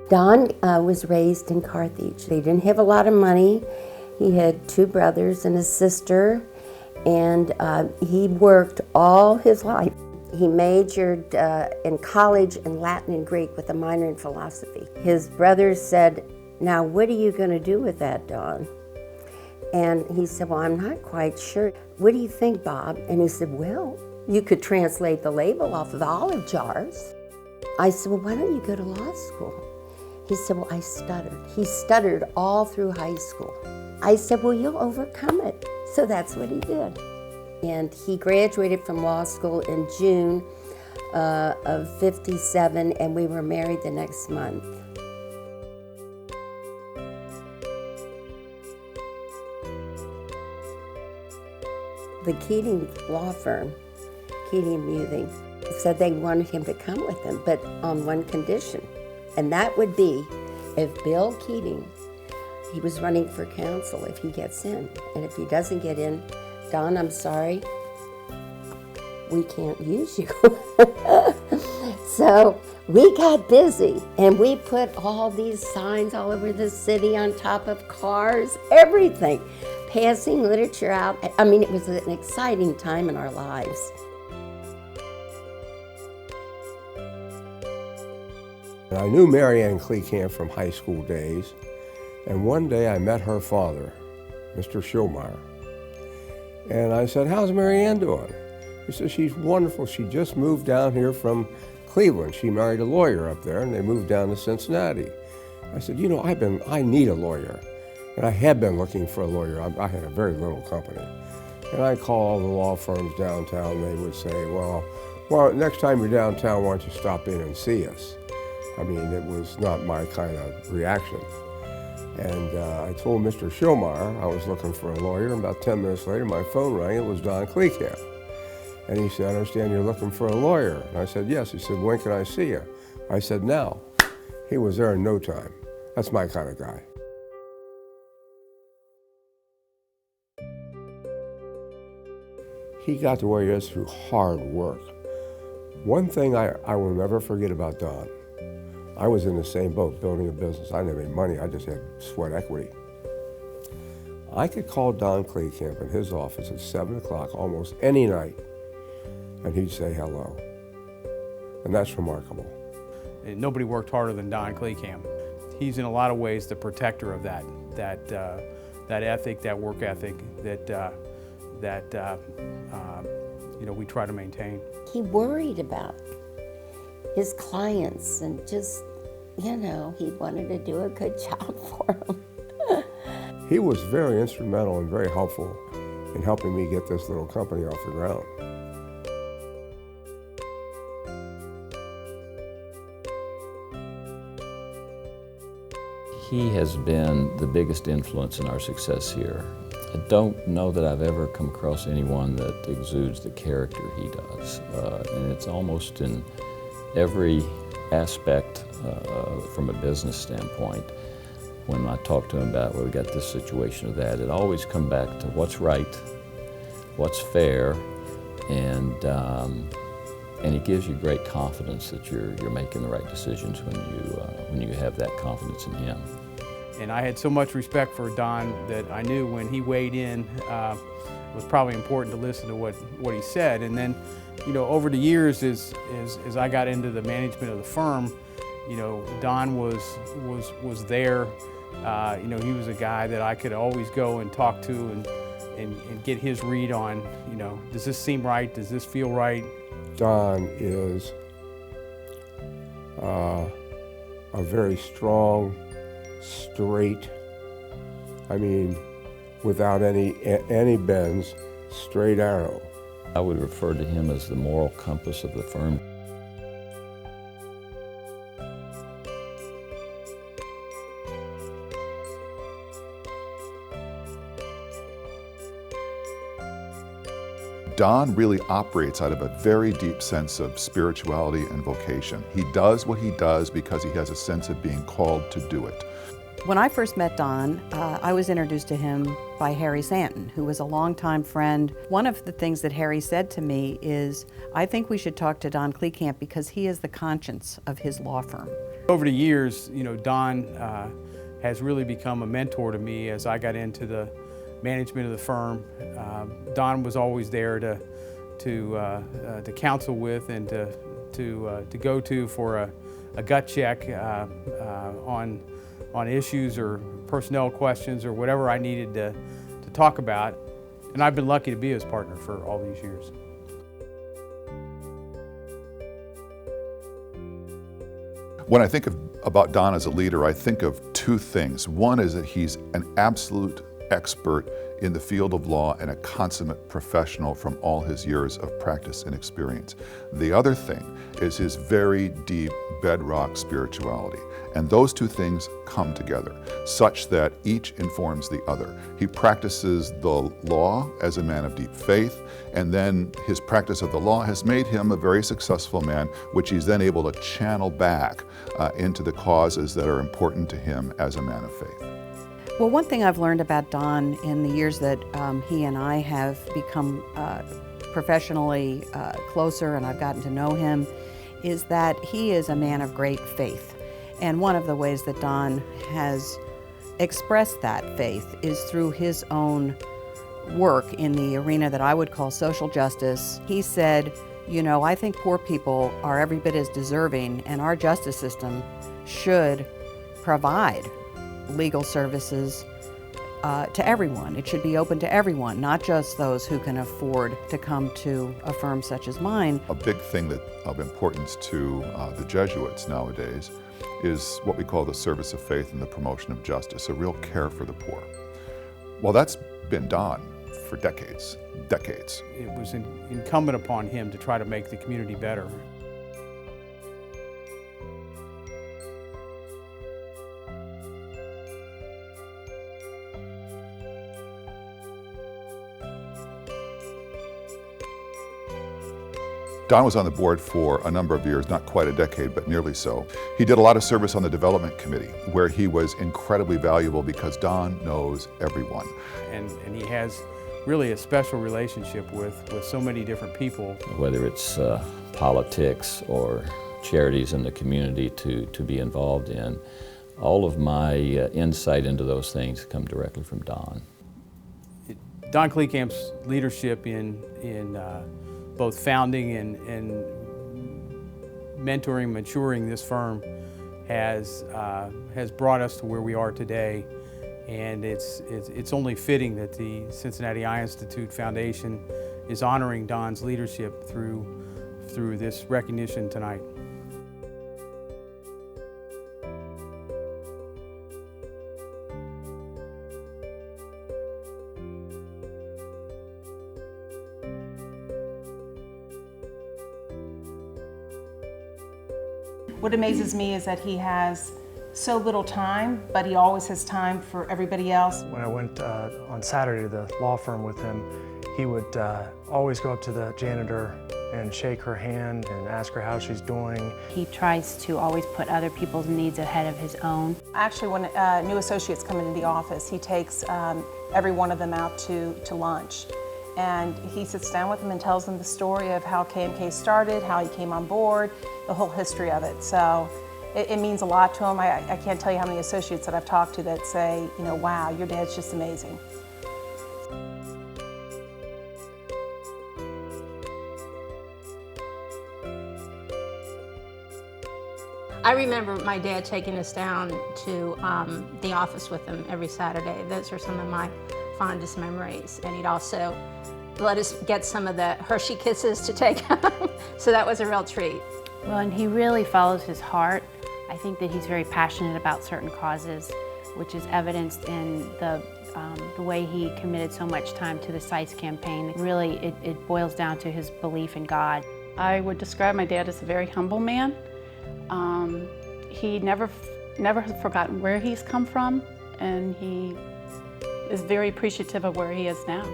Don was raised in Carthage. They didn't have a lot of money. He had 2 brothers and a sister, and he worked all his life. He majored in college in Latin and Greek with a minor in philosophy. His brothers said, "Now what are you going to do with that, Don?" And he said, "Well, I'm not quite sure. What do you think, Bob?" And he said, "Well, you could translate the label off of the olive jars." I said, "Well, why don't you go to law school?" He said, "Well, I stuttered." He stuttered all through high school. I said, "Well, you'll overcome it." So that's what he did. And he graduated from law school in June of '57, and we were married the next month. The Keating law firm, Keating & Muthing, said they wanted him to come with them, but on one condition. And that would be if Bill Keating, he was running for council, if he gets in. And if he doesn't get in, "Don, I'm sorry, we can't use you." So we got busy and we put all these signs all over the city, on top of cars, everything, passing literature out. I mean, it was an exciting time in our lives. I knew Mary Ann Klekamp from high school days, and one day I met her father, Mr. Schulmeyer. And I said, "How's Mary Ann doing?" He said, "She's wonderful. She just moved down here from Cleveland. She married a lawyer up there, and they moved down to Cincinnati." I said, "You know, I need a lawyer." And I had been looking for a lawyer. I had a very little company. And I call all the law firms downtown, and they would say, well, next time you're downtown, why don't you stop in and see us? I mean, it was not my kind of reaction. And I told Mr. Schulmeyer I was looking for a lawyer, and about 10 minutes later, my phone rang. It was Don Klekamp. And he said, "I understand you're looking for a lawyer." And I said, "Yes." He said, "When can I see you?" I said, "Now." He was there in no time. That's my kind of guy. He got to where he is through hard work. One thing I will never forget about Don, I was in the same boat, building a business. I didn't have any money, I just had sweat equity. I could call Don Klekamp in his office at 7 o'clock almost any night, and he'd say hello. And that's remarkable. And nobody worked harder than Don Klekamp. He's in a lot of ways the protector of that ethic, that work ethic that we try to maintain. He worried about his clients and just, he wanted to do a good job for them. He was very instrumental and very helpful in helping me get this little company off the ground. He has been the biggest influence in our success here. I don't know that I've ever come across anyone that exudes the character he does. And it's almost in every aspect from a business standpoint. When I talk to him about, well, we got this situation or that, it always comes back to what's right, what's fair, and it gives you great confidence that you're making the right decisions when you have that confidence in him. And I had so much respect for Don that I knew when he weighed in, it was probably important to listen to what he said. And then, over the years, as I got into the management of the firm, Don was there. He was a guy that I could always go and talk to and get his read on, does this seem right? Does this feel right? Don is a very strong, straight, without any bends, straight arrow. I would refer to him as the moral compass of the firm. Don really operates out of a very deep sense of spirituality and vocation. He does what he does because he has a sense of being called to do it. When I first met Don, I was introduced to him by Harry Santon, who was a longtime friend. One of the things that Harry said to me is, I think we should talk to Don Klekamp because he is the conscience of his law firm. Over the years, Don has really become a mentor to me as I got into the management of the firm. Don was always there to counsel with and to go to for a gut check on issues or personnel questions or whatever I needed to talk about. And I've been lucky to be his partner for all these years. When I think about Don as a leader, I think of two things. One is that he's an absolute expert in the field of law and a consummate professional from all his years of practice and experience. The other thing is his very deep bedrock spirituality. And those two things come together such that each informs the other. He practices the law as a man of deep faith, and then his practice of the law has made him a very successful man, which he's then able to channel back into the causes that are important to him as a man of faith. Well, one thing I've learned about Don in the years that he and I have become professionally closer and I've gotten to know him is that he is a man of great faith. And one of the ways that Don has expressed that faith is through his own work in the arena that I would call social justice. He said, I think poor people are every bit as deserving, and our justice system should provide legal services to everyone. It should be open to everyone, not just those who can afford to come to a firm such as mine. A big thing of importance to the Jesuits nowadays is what we call the service of faith and the promotion of justice, a real care for the poor. Well, that's been Don for decades. It was incumbent upon him to try to make the community better. Don was on the board for a number of years, not quite a decade, but nearly so. He did a lot of service on the development committee, where he was incredibly valuable because Don knows everyone. And he has really a special relationship with so many different people. Whether it's politics or charities in the community to be involved in, all of my insight into those things come directly from Don. Don Klekamp's leadership in both founding and mentoring, maturing this firm has brought us to where we are today. And it's only fitting that the Cincinnati Eye Institute Foundation is honoring Don's leadership through this recognition tonight. What amazes me is that he has so little time, but he always has time for everybody else. When I went on Saturday to the law firm with him, he would always go up to the janitor and shake her hand and ask her how she's doing. He tries to always put other people's needs ahead of his own. Actually, when new associates come into the office, he takes every one of them out to lunch. And he sits down with them and tells them the story of how KMK started, how he came on board, the whole history of it. So it means a lot to him. I can't tell you how many associates that I've talked to that say, wow, your dad's just amazing. I remember my dad taking us down to the office with him every Saturday. Those are some of my fondest memories. And he'd also let us get some of the Hershey Kisses to take home. So that was a real treat. Well, and he really follows his heart. I think that he's very passionate about certain causes, which is evidenced in the way he committed so much time to the CICE campaign. Really, it boils down to his belief in God. I would describe my dad as a very humble man. He never has forgotten where he's come from, and he is very appreciative of where he is now.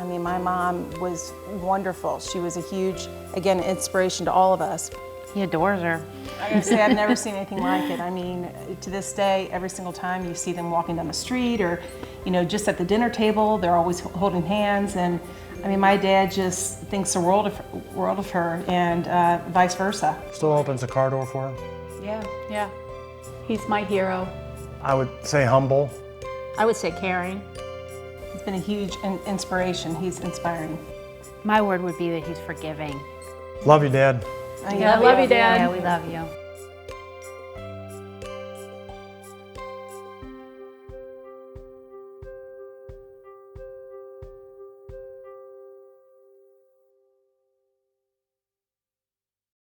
I mean, my mom was wonderful. She was a huge, again, inspiration to all of us. He adores her. I gotta say, I've never seen anything like it. I mean, to this day, every single time you see them walking down the street or, just at the dinner table, they're always holding hands. And I mean, my dad just thinks the world of her, and vice versa. Still opens the car door for her. Yeah. He's my hero. I would say humble. I would say caring. He's been a huge inspiration. He's inspiring. My word would be that he's forgiving. Love you, Dad. I love you, Dad. Yeah, we love you.